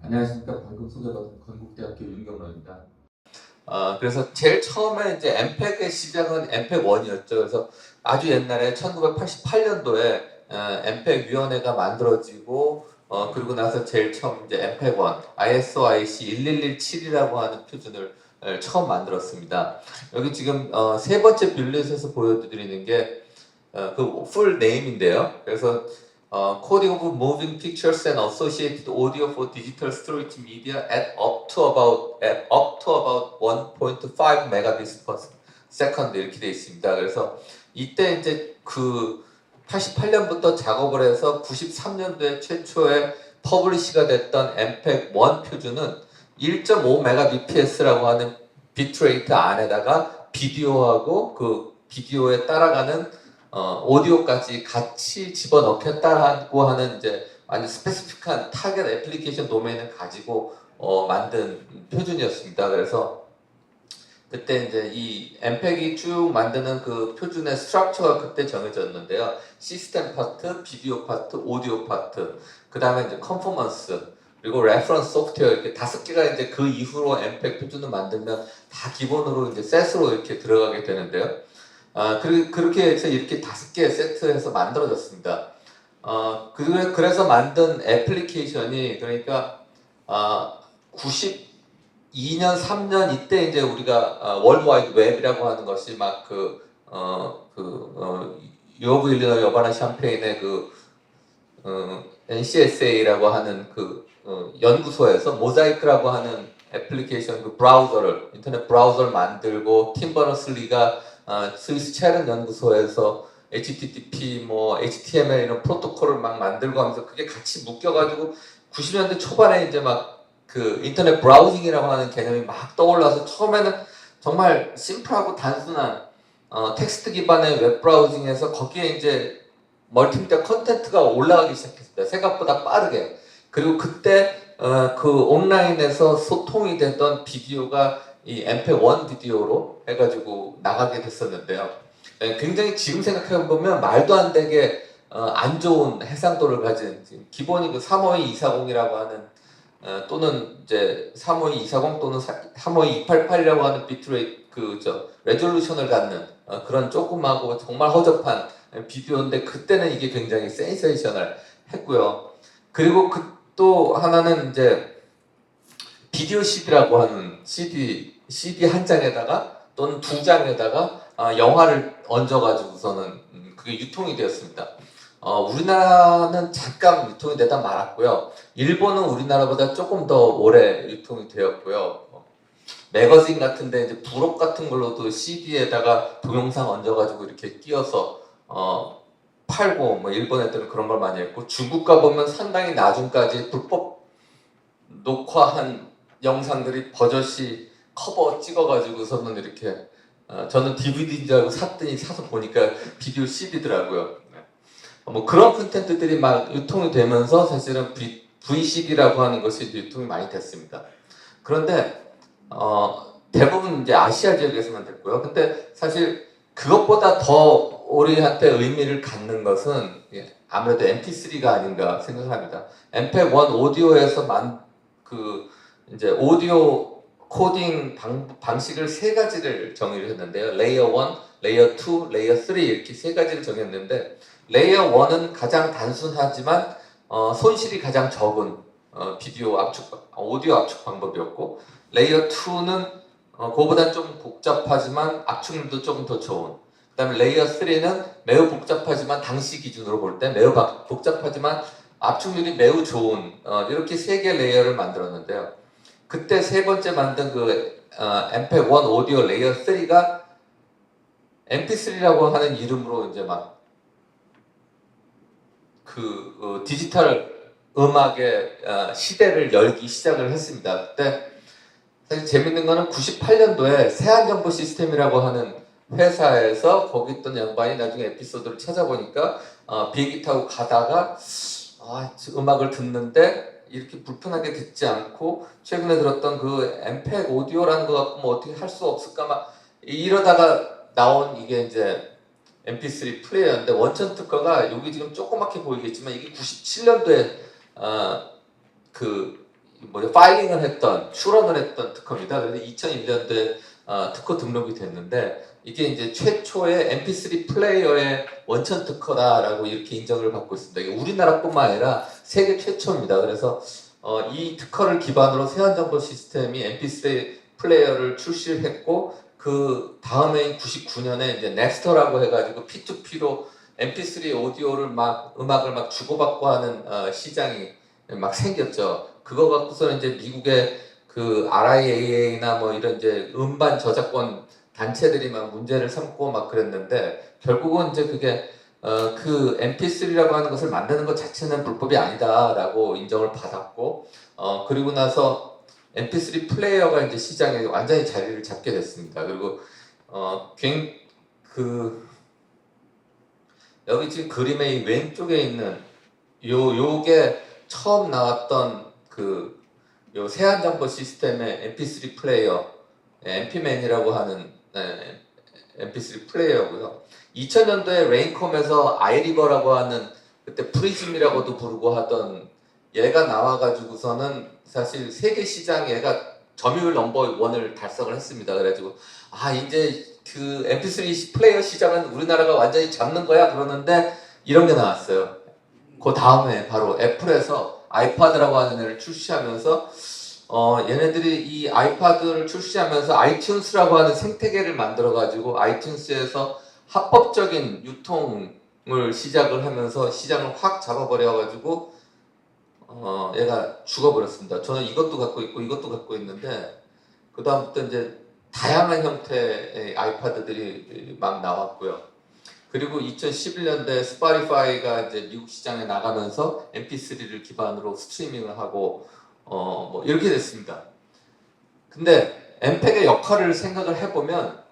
안녕하십니까. 방금 소개받은 건국대학교 윤경로입니다. 그래서 제일 처음에 이제 엠팩의 시작은 엠팩 1이었죠. 그래서 아주 옛날에 1988년도에 엠팩 위원회가 만들어지고 그리고 나서 제일 처음 이제 엠팩 1 ISO/IC 11117이라고 하는 표준을 처음 만들었습니다. 여기 지금 세 번째 뷰렛에서 보여드리는 게 그 풀 네임인데요. 그래서 Coding of Moving Pictures and Associated Audio for Digital Storage Media at up to about 1.5 megabits per second 이렇게 되어 있습니다. 그래서 이때 이제 그 88년부터 작업을 해서 93년도에 최초의 퍼블리시가 됐던 엠팩 1 표준은 1.5 megabps라고 하는 비트레이트 안에다가 비디오하고 그 비디오에 따라가는 오디오까지 같이 집어넣겠다고 하는 이제 아주 스페시픽한 타겟 애플리케이션 도메인을 가지고 만든 표준이었습니다. 그래서 그때 이제 이 엠팩이 쭉 만드는 그 표준의 스트럭처가 그때 정해졌는데요. 시스템 파트, 비디오 파트, 오디오 파트, 그 다음에 이제 컨포먼스, 그리고 레퍼런스 소프트웨어 이렇게 5개가 이제 그 이후로 엠팩 표준을 만들면 다 기본으로 이제 셋으로 이렇게 들어가게 되는데요. 그렇게 해서 이렇게 5개 세트해서 만들어졌습니다. 그래서 만든 애플리케이션이 그러니까 92년, 3년 이때 이제 우리가 월드와이드 웹이라고 하는 것이 막 유오브 일리노이 여바나 샴페인의 NCSA라고 하는 연구소에서 모자이크라고 하는 애플리케이션 인터넷 브라우저를 만들고 팀 버너슬리가 스위스 체른 연구소에서 HTTP, HTML 이런 프로토콜을 막 만들고 하면서 그게 같이 묶여가지고 90년대 초반에 이제 막 인터넷 브라우징이라고 하는 개념이 막 떠올라서 처음에는 정말 심플하고 단순한 텍스트 기반의 웹 브라우징에서 거기에 이제 멀티미디어 컨텐츠가 올라가기 시작했습니다. 생각보다 빠르게. 그리고 그때 온라인에서 소통이 되던 비디오가 이 엠팩1 비디오로 해가지고 나가게 됐었는데요. 굉장히 지금 생각해보면 말도 안 되게 안 좋은 해상도를 가진 기본이 352-240이라고 하는 또는 이제 352-240 또는 352-288이라고 하는 비트레이트 레졸루션을 갖는 그런 조그마하고 정말 허접한 비디오인데 그때는 이게 굉장히 센세이셔널 했고요. 그리고 또 하나는 이제 비디오 CD라고 하는 CD 한 장에다가 또는 두 장에다가 영화를 얹어가지고서는 그게 유통이 되었습니다. 우리나라는 잠깐 유통이 되다 말았고요. 일본은 우리나라보다 조금 더 오래 유통이 되었고요. 매거진 같은데 이제 부록 같은 걸로도 CD에다가 동영상 얹어가지고 이렇게 띄어서 팔고 일본 애들은 그런 걸 많이 했고 중국 가보면 상당히 나중까지 불법 녹화한 영상들이 버젓이 커버 찍어가지고서는 이렇게 저는 DVD인 줄 알고 샀더니 사서 보니까 비디오 CD더라고요. 그런 콘텐츠들이 막 유통이 되면서 사실은 VCD라고 하는 것이 유통이 많이 됐습니다. 그런데 대부분 이제 아시아 지역에서만 됐고요. 근데 사실 그것보다 더 우리한테 의미를 갖는 것은 아무래도 MP3가 아닌가 생각합니다. 엠팩 1 오디오에서 이제 오디오 코딩 방식을 세 가지를 정의를 했는데요. 레이어 1, 레이어 2, 레이어 3 이렇게 세 가지를 정했는데 레이어 1은 가장 단순하지만 손실이 가장 적은 오디오 압축 방법이었고 레이어 2는 그거보다 좀 복잡하지만 압축률도 조금 더 좋은 그 다음에 레이어 3는 매우 복잡하지만 당시 기준으로 볼 때 매우 복잡하지만 압축률이 매우 좋은 이렇게 세 개의 레이어를 만들었는데요. 그때 세 번째 만든 엠팩 1 오디오 레이어 3가 MP3라고 하는 이름으로 이제 막 디지털 음악의 시대를 열기 시작을 했습니다. 그때 사실 재밌는 거는 98년도에 세안정보 시스템이라고 하는 회사에서 거기 있던 양반이 나중에 에피소드를 찾아보니까 비행기 타고 가다가 음악을 듣는데 이렇게 불편하게 듣지 않고 최근에 들었던 엠팩 오디오라는 거 갖고 어떻게 할 수 없을까 막 이러다가 나온 이게 이제 MP3 플레이어인데 원천 특허가 여기 지금 조그맣게 보이겠지만 이게 97년도에 파일링을 했던 출원을 했던 특허입니다. 그래서 2001년도에 특허 등록이 됐는데 이게 이제 최초의 MP3 플레이어의 원천 특허다라고 이렇게 인정을 받고 있습니다. 이게 우리나라뿐만 아니라 세계 최초입니다. 그래서 이 특허를 기반으로 세안정보 시스템이 MP3 플레이어를 출시를 했고 그 다음에 99년에 이제 넥스터라고 해가지고 P2P로 MP3 오디오를 음악을 막 주고받고 하는 시장이 막 생겼죠. 그거 갖고서는 이제 미국의 그 RIAA나 뭐 이런 이제 음반 저작권 단체들이 막 문제를 삼고 막 그랬는데 결국은 이제 그게 그 MP3라고 하는 것을 만드는 것 자체는 불법이 아니다라고 인정을 받았고 그리고 나서 MP3 플레이어가 이제 시장에 완전히 자리를 잡게 됐습니다. 그리고 그 여기 지금 그림의 왼쪽에 있는 요게 처음 나왔던 요 세안정보 시스템의 MP3 플레이어, MPman이라고 하는 MP3 플레이어고요. 2000년도에 레인컴에서 아이리버라고 하는 그때 프리즘이라고도 부르고 하던 얘가 나와가지고서는 사실 세계 시장에 얘가 점유율 넘버 1을 달성을 했습니다. 그래가지고 이제 그 MP3 플레이어 시장은 우리나라가 완전히 잡는 거야 그러는데 이런 게 나왔어요. 그 다음에 바로 애플에서 아이팟이라고 하는 애를 출시하면서 얘네들이 이 아이팟을 출시하면서 아이튠스라고 하는 생태계를 만들어 가지고 아이튠스에서 합법적인 유통을 시작을 하면서 시장을 확 잡아버려 가지고 얘가 죽어버렸습니다. 저는 이것도 갖고 있고 이것도 갖고 있는데 그 다음부터 이제 다양한 형태의 아이팟들이 막 나왔고요. 그리고 2011년대 스포티파이가 이제 미국 시장에 나가면서 MP3를 기반으로 스트리밍을 하고 뭐 이렇게 됐습니다. 근데 엠팩의 역할을 생각을 해보면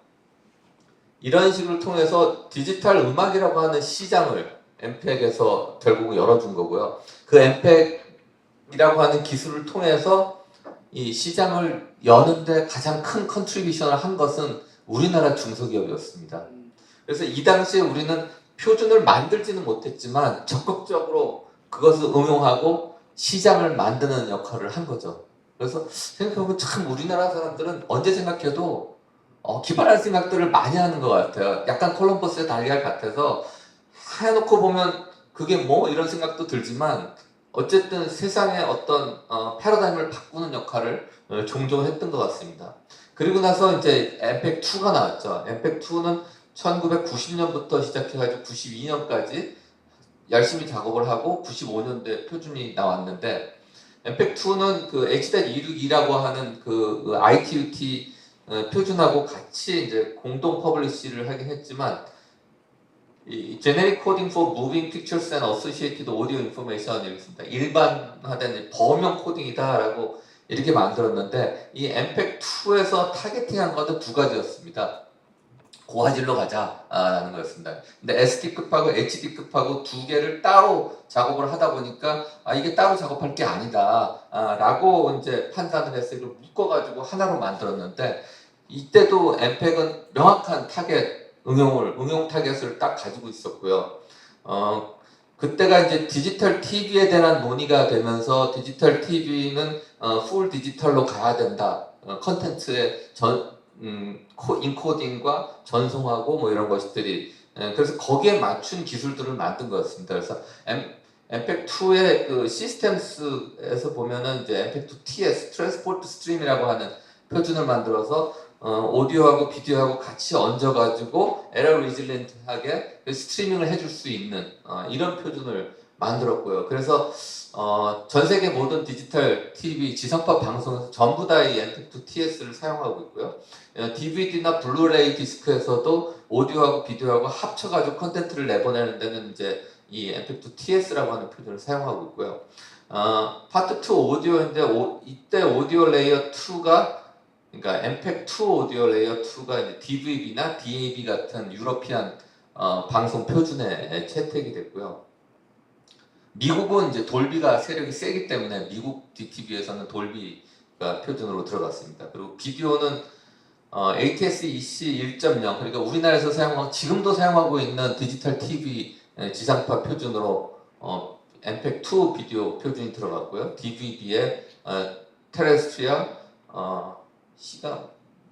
이런 식을 통해서 디지털 음악이라고 하는 시장을 엠팩에서 결국 열어준 거고요. 그 엠팩이라고 하는 기술을 통해서 이 시장을 여는데 가장 큰 컨트리뷰션을 한 것은 우리나라 중소기업이었습니다. 그래서 이 당시에 우리는 표준을 만들지는 못했지만 적극적으로 그것을 응용하고 시장을 만드는 역할을 한 거죠. 그래서 생각해보면 참 우리나라 사람들은 언제 생각해도 기발한 생각들을 많이 하는 것 같아요. 약간 콜럼버스의 달걀 같아서 해놓고 보면 그게 뭐 이런 생각도 들지만 어쨌든 세상의 어떤 패러다임을 바꾸는 역할을 종종 했던 것 같습니다. 그리고 나서 이제 엠팩2가 나왔죠. 엠팩2는 1990년부터 시작해가지고 92년까지 열심히 작업을 하고 95년도에 표준이 나왔는데 엠팩2는 그 H.262라고 하는 그 ITUT 표준하고 같이 이제 공동 퍼블리시를 하긴 했지만 이 Generic Coding for Moving Pictures and Associated Audio Information 이렇게 있습니다. 일반화된 범용 코딩이다라고 이렇게 만들었는데 이 엠팩2에서 타겟팅한 것은 두 가지였습니다. 고화질로 가자라는 거였습니다. 근데 SD급하고 HD급하고 두 개를 따로 작업을 하다 보니까 이게 따로 작업할 게 아니다라고 이제 판단을 해서 이걸 묶어가지고 하나로 만들었는데 이때도 엠팩은 명확한 타겟 응용 타겟을 딱 가지고 있었고요. 그때가 이제 디지털 TV에 대한 논의가 되면서 디지털 TV는 풀 디지털로 가야 된다. 컨텐츠의 인코딩과 전송하고 뭐 이런 것들이 그래서 거기에 맞춘 기술들을 만든 거였습니다. 그래서 엠팩2의 그 시스템스에서 보면은 이제 엠팩2 TS 트랜스포트 스트림이라고 하는 표준을 만들어서 오디오하고 비디오하고 같이 얹어가지고 에러 리질렌트하게 스트리밍을 해줄 수 있는 이런 표준을 만들었고요. 그래서 전 세계 모든 디지털 TV 지성파 방송에서 전부 다 이 엠팩2 TS를 사용하고 있고요. DVD나 블루레이 디스크에서도 오디오하고 비디오하고 합쳐가지고 컨텐츠를 내보내는 데는 이제 이 엠팩2 TS라고 하는 표준을 사용하고 있고요. 파트 2 오디오인데 이때 오디오 레이어 2가 그러니까 엠팩2 오디오 레이어 2가 이제 DVB나 DAB 같은 유러피안 방송 표준에 채택이 됐고요. 미국은 이제 돌비가 세력이 세기 때문에 미국 DTV에서는 돌비가 표준으로 들어갔습니다. 그리고 비디오는 ATSC 1.0 그러니까 우리나라에서 지금도 사용하고 있는 디지털 TV 지상파 표준으로 MPEG-2 비디오 표준이 들어갔고요. DVD에 테레스트리얼 C가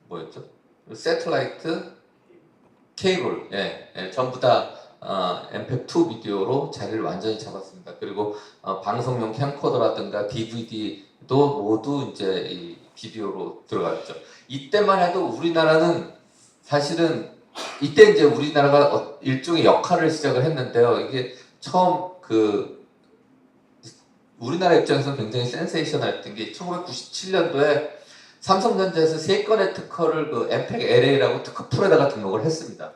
뭐였죠? 세틀라이트 케이블, 전부 다 MPEG-2 비디오로 자리를 완전히 잡았습니다. 그리고 방송용 캠코더라든가 DVD도 모두 이제 이 비디오로 들어갔죠. 이때만 해도 우리나라는 사실은 이때 이제 우리나라가 일종의 역할을 시작을 했는데요. 이게 처음 우리나라 입장에서는 굉장히 센세이셔널했던 게 1997년도에 삼성전자에서 3건의 특허를 그 MPEG LA라고 특허풀에다가 등록을 했습니다.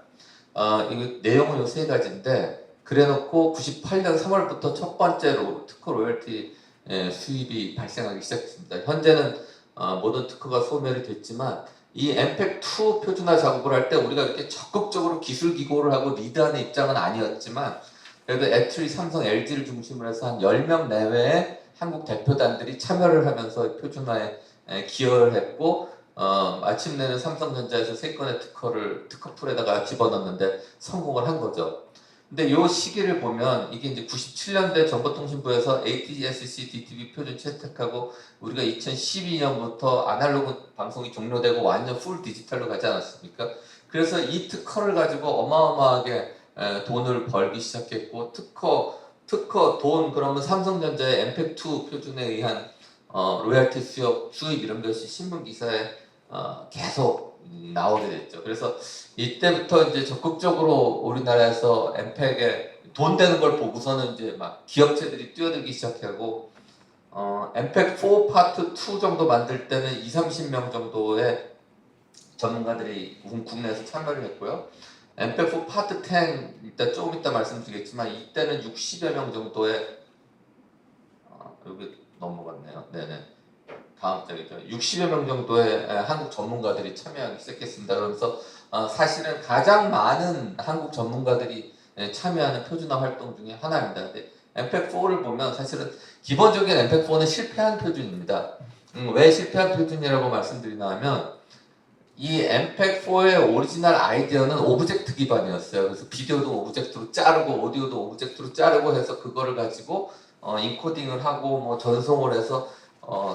이거 내용은 요 3가지인데 그래놓고 98년 3월부터 첫 번째로 특허 로열티 수입이 발생하기 시작했습니다. 현재는 모든 특허가 소멸이 됐지만 이 MPEG-2 표준화 작업을 할 때 우리가 이렇게 적극적으로 기술 기고를 하고 리드하는 입장은 아니었지만 그래도 애트리, 삼성, LG를 중심으로 해서 한 10명 내외의 한국 대표단들이 참여를 하면서 표준화에 기여를 했고 마침내는 삼성전자에서 3건의 특허풀에다가 집어넣는데 성공을 한 거죠. 근데 이 시기를 보면 이게 이제 97년대 정보통신부에서 ATSC DTV 표준 채택하고 우리가 2012년부터 아날로그 방송이 종료되고 완전 풀 디지털로 가지 않았습니까? 그래서 이 특허를 가지고 어마어마하게 돈을 벌기 시작했고 특허 돈 그러면 삼성전자의 MPEG-2 표준에 의한 로열티 수입 이런 것이 신문 기사에 계속 나오게 됐죠. 그래서 이때부터 이제 적극적으로 우리나라에서 MPEG에 돈 되는 걸 보고서는 이제 막 기업체들이 뛰어들기 시작하고 MPEG-4 파트 2 정도 만들 때는 20-30명 정도의 전문가들이 국내에서 참여를 했고요. MPEG-4 파트 10 이따 조금 이따 말씀드리겠지만 이때는 60여 명 정도의 여기 넘어갔네요. 네네. 다음 장이죠. 60여 명 정도의 한국 전문가들이 참여하기 시작했습니다. 그러면서 사실은 가장 많은 한국 전문가들이 참여하는 표준화 활동 중에 하나입니다. 근데 MPEG-4를 보면 사실은 기본적인 MPEG-4는 실패한 표준입니다. 왜 실패한 표준이라고 말씀드리나 하면 이 MPEG-4의 오리지널 아이디어는 오브젝트 기반이었어요. 그래서 비디오도 오브젝트로 자르고 오디오도 오브젝트로 자르고 해서 그거를 가지고 인코딩을 하고 뭐 전송을 해서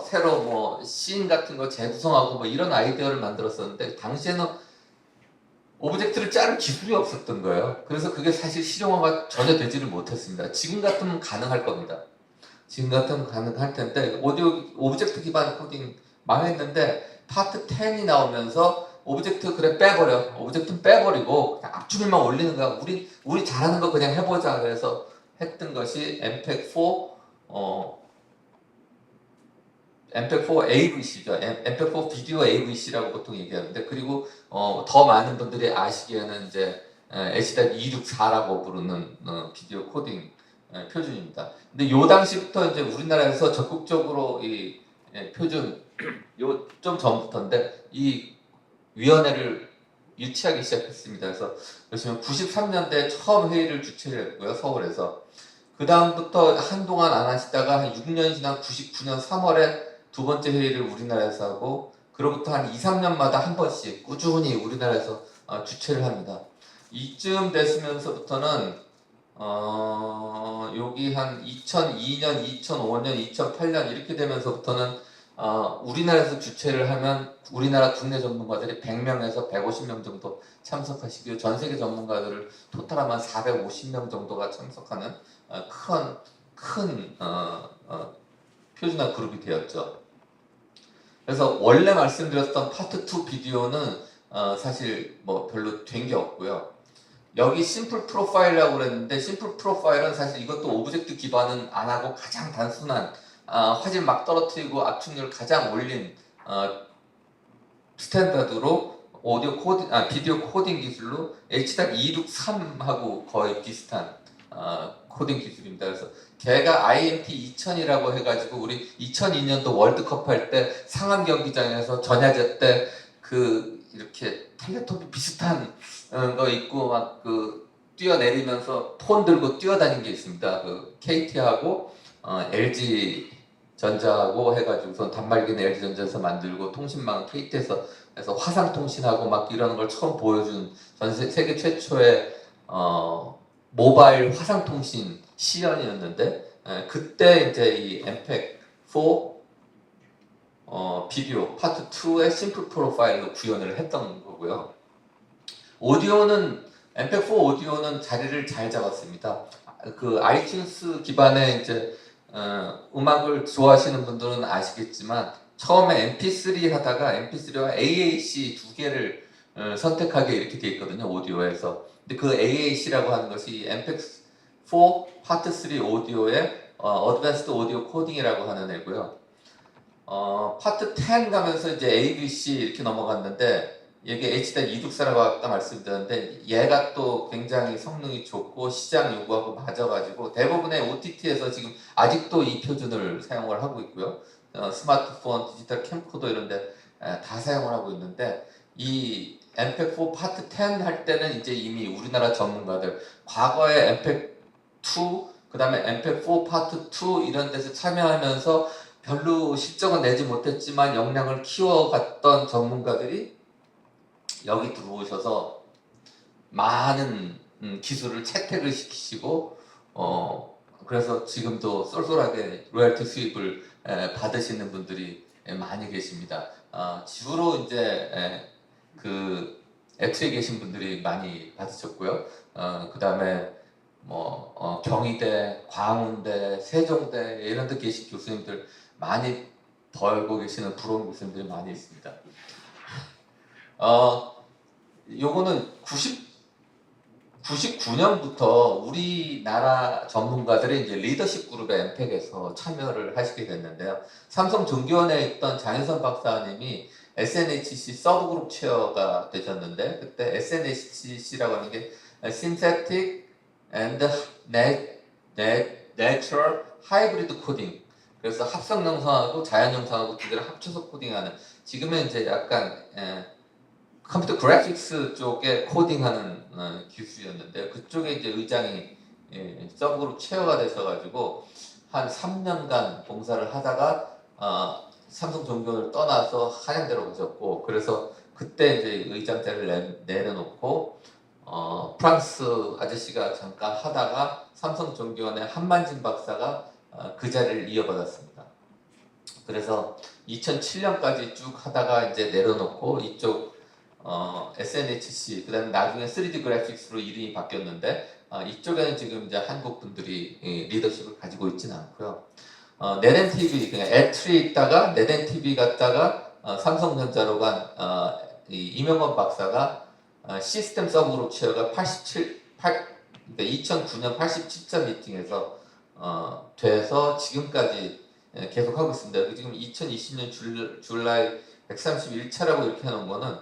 새로 뭐 씬 같은 거 재구성하고 뭐 이런 아이디어를 만들었었는데 당시에는 오브젝트를 자를 기술이 없었던 거예요. 그래서 그게 사실 실용화가 전혀 되지를 못했습니다. 지금 같으면 가능할 겁니다. 지금 같으면 가능할 텐데 오브젝트 기반 코딩 망했는데 파트 10이 나오면서 오브젝트 그래 빼버려. 오브젝트는 빼버리고 그냥 앞줄만 올리는 거야. 우리 잘하는 거 그냥 해보자. 그래서 했던 것이 MPEG-4 MPEG-4 AVC죠. MPEG-4 비디오 AVC라고 보통 얘기하는데 그리고 더 많은 분들이 아시기에는 이제 H.264라고 부르는 비디오 코딩 표준입니다. 근데 요 당시부터 이제 우리나라에서 적극적으로 이 표준 요 좀 전부터인데 이 위원회를 유치하기 시작했습니다. 그래서 보시면 93년대 처음 회의를 주최를 했고요. 서울에서. 그 다음부터 한동안 안 하시다가 한 6년 지난 99년 3월에 두 번째 회의를 우리나라에서 하고 그로부터 한 2, 3년마다 한 번씩 꾸준히 우리나라에서 주최를 합니다. 이쯤 됐으면서부터는 여기 한 2002년, 2005년, 2008년 이렇게 되면서부터는 우리나라에서 주최를 하면 우리나라 국내 전문가들이 100명에서 150명 정도 참석하시고요. 전 세계 전문가들을 토탈하면 450명 정도가 참석하는 큰 표준화 그룹이 되었죠. 그래서 원래 말씀드렸던 파트 2 비디오는 사실 뭐 별로 된 게 없고요. 여기 심플 프로파일이라고 그랬는데 심플 프로파일은 사실 이것도 오브젝트 기반은 안 하고 가장 단순한 화질 막 떨어뜨리고 압축률 가장 올린 스탠다드로 비디오 코딩 기술로 H.263하고 거의 비슷한 코딩 기술입니다. 그래서 걔가 IMP 2000이라고 해가지고 우리 2002년도 월드컵 할 때 상암 경기장에서 전야제 때 이렇게 텔레토비 비슷한 거 있고 막 뛰어내리면서 폰 들고 뛰어다닌 게 있습니다. KT하고 LG 전자하고 해가지고선 단말기는 LG전자에서 만들고 통신망은 KT에서 해서 화상통신하고 막 이러는 걸 처음 보여준 전 세계 최초의 모바일 화상통신 시연이었는데 그때 이제 이 엠팩 4 비디오 파트 2의 심플 프로파일로 구현을 했던 거고요. 오디오는 엠팩 4 오디오는 자리를 잘 잡았습니다. 그 아이튠스 기반의 이제 음악을 좋아하시는 분들은 아시겠지만 처음에 MP3 하다가 MP3와 AAC 두 개를 선택하게 이렇게 돼 있거든요, 오디오에서. 근데 그 AAC라고 하는 것이 엠팩 4 파트 3 오디오의 어드밴스드 오디오 코딩이라고 하는 애고요. 파트 10 가면서 이제 ABC 이렇게 넘어갔는데 이게 H.264라고 아까 말씀드렸는데 얘가 또 굉장히 성능이 좋고 시장 요구하고 맞아가지고 대부분의 OTT에서 지금 아직도 이 표준을 사용을 하고 있고요. 스마트폰, 디지털 캠코더 이런데 다 사용을 하고 있는데 이 엠팩4 파트 10 할 때는 이제 이미 우리나라 전문가들 과거에 엠팩2 그 다음에 엠팩4 파트 2 이런 데서 참여하면서 별로 실적은 내지 못했지만 역량을 키워갔던 전문가들이 여기 들어오셔서 많은 기술을 채택을 시키시고 그래서 지금도 쏠쏠하게 로열티 수입을 받으시는 분들이 많이 계십니다. 주로 이제 그 애트에 계신 분들이 많이 받으셨고요. 그 다음에 뭐 경희대, 광운대, 세종대 이런 데 계신 교수님들 많이 벌고 계시는 부러운 교수님들이 많이 있습니다. 요거는 99년부터 우리나라 전문가들이 이제 리더십 그룹의 엠팩에서 참여를 하시게 됐는데요. 삼성 전기원에 있던 장윤선 박사님이 SNHC 서브그룹 체어가 되셨는데 그때 SNHC라고 하는 게 Synthetic and Natural Hybrid Coding 그래서 합성 영상하고 자연 영상하고 두 개를 합쳐서 코딩하는 지금은 이제 약간 컴퓨터 그래픽스 쪽에 코딩하는 기술이었는데 그쪽에 이제 의장이 서브그룹 체어가 되셔가지고 한 3년간 봉사를 하다가 삼성전기원을 떠나서 한양대로 오셨고 그래서 그때 이제 의장 자리를 내려놓고 프랑스 아저씨가 잠깐 하다가 삼성전기원의 한만진 박사가 그 자리를 이어받았습니다. 그래서 2007년까지 쭉 하다가 이제 내려놓고 이쪽 SNHC 그다음에 나중에 3D 그래픽스로 이름이 바뀌었는데 이쪽에는 지금 이제 한국 분들이 리더십을 가지고 있지는 않고요. 네덴 TV 그냥 애트리에 있다가 네덴 TV 갔다가 삼성전자로 간 이명건 박사가 시스템 서브그룹 체어가 2009년 87차 미팅에서 돼서 지금까지 계속 하고 있습니다. 지금 2020년 줄라이 131차라고 이렇게 해놓은 거는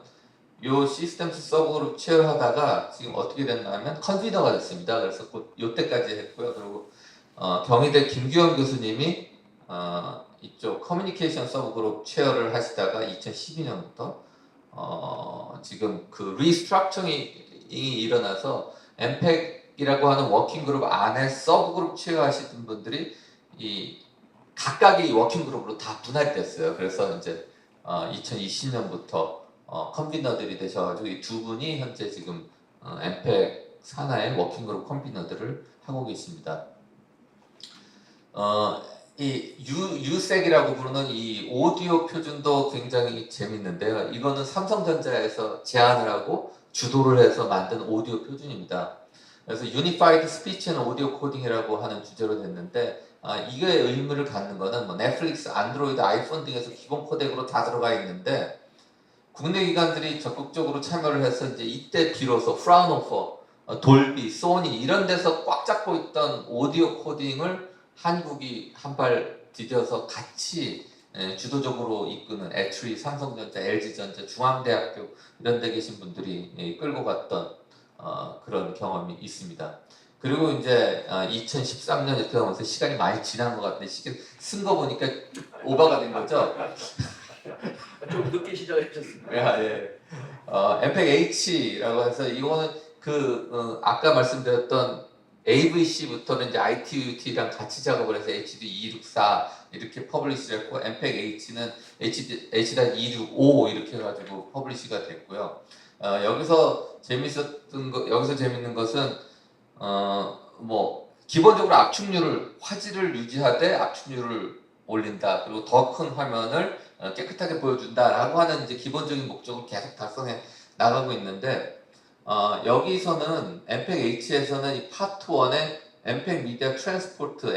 요 시스템 서브그룹 체어를 하다가 지금 어떻게 됐냐면 컨비너가 됐습니다. 그래서 곧 요때까지 했고요. 그리고 경희대 김규현 교수님이 이쪽 커뮤니케이션 서브그룹 체어를 하시다가 2012년부터 지금 그 리스트럭처링이 일어나서 엠팩이라고 하는 워킹그룹 안에 서브그룹 체어 하시던 분들이 이 각각의 워킹그룹으로 다 분할됐어요. 그래서 이제 2020년부터 컨비너들이 되셔가지고 이 두 분이 현재 지금 엠팩 산하의 워킹그룹 컨비너들을 하고 계십니다. 이 USEC이라고 부르는 이 오디오 표준도 굉장히 재밌는데요. 이거는 삼성전자에서 제안을 하고 주도를 해서 만든 오디오 표준입니다. 그래서 Unified Speech and Audio Coding이라고 하는 주제로 됐는데 이게 의미를 갖는 거는 뭐 넷플릭스, 안드로이드, 아이폰 등에서 기본 코덱으로 다 들어가 있는데 국내 기관들이 적극적으로 참여를 해서 이제 이때 비로소 프라운호퍼, 돌비, 소니 이런 데서 꽉 잡고 있던 오디오 코딩을 한국이 한 발 디뎌서 같이 주도적으로 이끄는 애트리, 삼성전자, LG전자, 중앙대학교 이런 데 계신 분들이 끌고 갔던 그런 경험이 있습니다. 그리고 이제 2013년 이렇게 하면서 시간이 많이 지난 것 같은데 쓴 거 보니까 오버가 된 거죠? 좀 늦게 시작하셨습니다. 예. 엠팩 H라고 해서 이거는 아까 말씀드렸던 AVC부터는 이제 ITUT랑 같이 작업을 해서 HD 264 이렇게 퍼블리시를 했고 엠팩 H는 H.265 이렇게 해가지고 퍼블리시가 됐고요. 여기서 재밌는 것은 뭐 기본적으로 압축률을 화질을 유지하되 압축률을 올린다. 그리고 더 큰 화면을 깨끗하게 보여준다라고 하는 이제 기본적인 목적을 계속 달성해 나가고 있는데 여기서는 MPEG-H에서는 이 파트 1에 MPEG 미디어 트랜스포트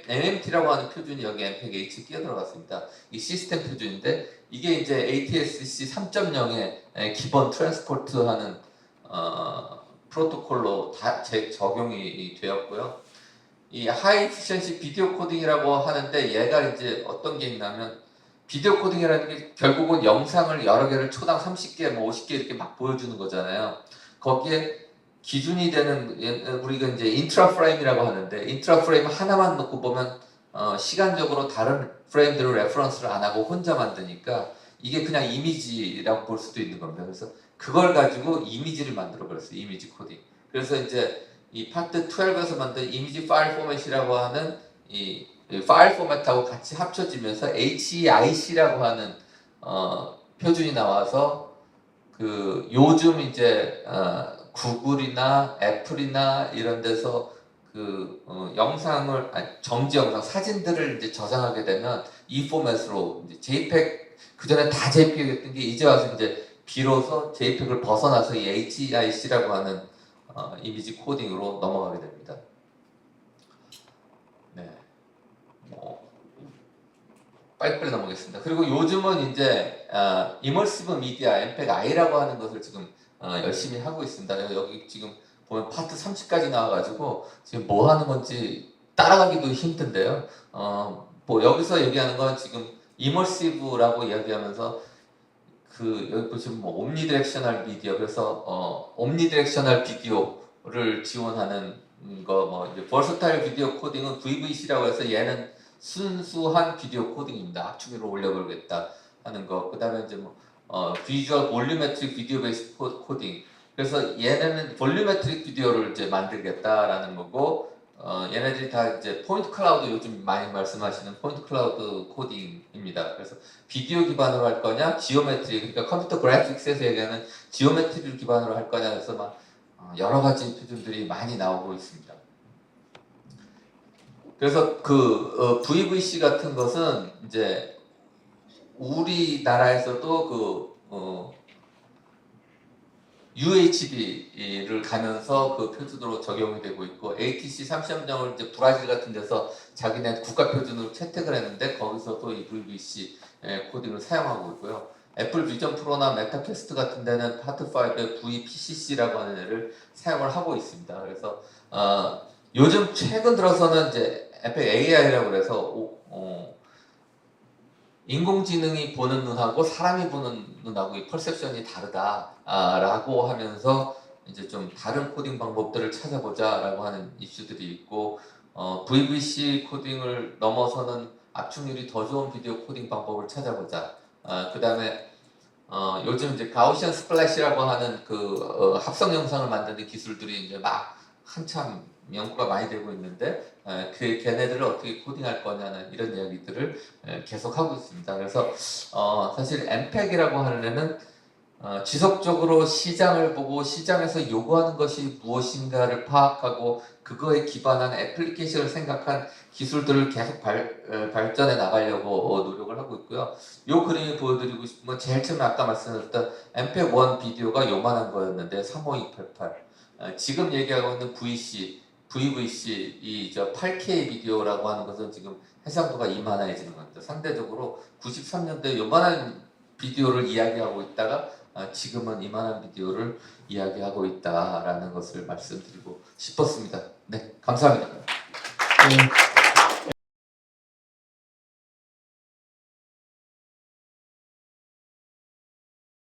MMT라고 하는 표준이 여기 MPEG-H에 끼어 들어갔습니다. 이 시스템 표준인데 이게 이제 ATSC 3.0의 기본 트랜스포트하는 프로토콜로 다 적용이 되었고요. 이 하이 에피션시 비디오 코딩이라고 하는데 얘가 이제 어떤 게 있냐면 비디오 코딩이라는 게 결국은 영상을 여러 개를 초당 30개, 뭐 50개 이렇게 막 보여주는 거잖아요. 거기에 기준이 되는 우리가 이제 인트라 프레임이라고 하는데 인트라 프레임 하나만 놓고 보면 시간적으로 다른 프레임들을 레퍼런스를 안 하고 혼자 만드니까 이게 그냥 이미지라고 볼 수도 있는 겁니다. 그래서 그걸 가지고 이미지를 만들어 버렸어요. 이미지 코딩. 그래서 이제 이 파트 12에서 만든 이미지 파일 포맷이라고 하는 이 파일 포맷하고 같이 합쳐지면서 HEIC라고 하는 표준이 나와서 그 요즘 이제 구글이나 애플이나 이런 데서 그 영상을 정지 영상 사진들을 이제 저장하게 되면 이 포맷으로 이제 JPEG 그 전에 다 JPEG였던 게 이제 와서 이제 비로소 JPEG을 벗어나서 이 HEIC라고 하는 이미지 코딩으로 넘어가게 됩니다. 네, 빨리빨리 넘어가겠습니다. 그리고 요즘은 이제 이머시브 미디어 MPEG-I라고 하는 것을 지금 열심히 하고 있습니다. 여기 지금 보면 파트 30까지 나와가지고 지금 뭐 하는 건지 따라가기도 힘든데요. 뭐 여기서 얘기하는 건 지금 이머시브라고 이야기하면서 그 여기 보시면 뭐 옴니디렉셔널 미디어 그래서 옴니디렉셔널 비디오를 지원하는 거 뭐 이제 버서타일 비디오 코딩은 VVC라고 해서 얘는 순수한 비디오 코딩입니다. 압축률을 올려보겠다 하는 거. 그다음에 이제 뭐 비주얼 볼륨메트릭 비디오 베이스 코딩. 그래서 얘네는 볼륨메트릭 비디오를 이제 만들겠다라는 거고 얘네들이 다 이제 포인트 클라우드 요즘 많이 말씀하시는 포인트 클라우드 코딩입니다. 그래서 비디오 기반으로 할 거냐, 지오메트리 그러니까 컴퓨터 그래픽스에서 얘기하는 지오메트리를 기반으로 할 거냐 해서 막 여러 가지 표준들이 많이 나오고 있습니다. 그래서 그 VVC 같은 것은 이제 우리나라에서도 그 UHD를 가면서 그 표준으로 적용이 되고 있고 ATC 3.0을 이제 브라질 같은 데서 자기네 국가 표준으로 채택을 했는데 거기서도 이 VVC 코딩을 사용하고 있고요. 애플 비전 프로나 메타캐스트 같은 데는 파트 5의 VPCC라고 하는 애를 사용을 하고 있습니다. 그래서 요즘 최근 들어서는 이제 MPEG AI라고 그래서 인공지능이 보는 눈하고 사람이 보는 눈하고 이 퍼셉션이 다르다라고 하면서 이제 좀 다른 코딩 방법들을 찾아보자라고 하는 이슈들이 있고 VVC 코딩을 넘어서는 압축률이 더 좋은 비디오 코딩 방법을 찾아보자. 그 다음에 요즘 이제 가우시안 스플래시라고 하는 그 합성 영상을 만드는 기술들이 이제 막 한참 연구가 많이 되고 있는데 그 걔네들을 어떻게 코딩할 거냐는 이런 이야기들을 계속 하고 있습니다. 그래서 사실 MPEG이라고 하는 애는 지속적으로 시장을 보고 시장에서 요구하는 것이 무엇인가를 파악하고 그거에 기반한 애플리케이션을 생각한 기술들을 계속 발전해 나가려고 노력을 하고 있고요. 요 그림을 보여드리고 싶은 건 제일 처음에 아까 말씀드렸던 MPEG-1 비디오가 요만한 거였는데 35288 지금 얘기하고 있는 VVC 이 8K 비디오라고 하는 것은 지금 해상도가 이만해지는 겁니다. 상대적으로 93년도에 요만한 비디오를 이야기하고 있다가 지금은 이만한 비디오를 이야기하고 있다라는 것을 말씀드리고 싶었습니다. 네, 감사합니다. 네,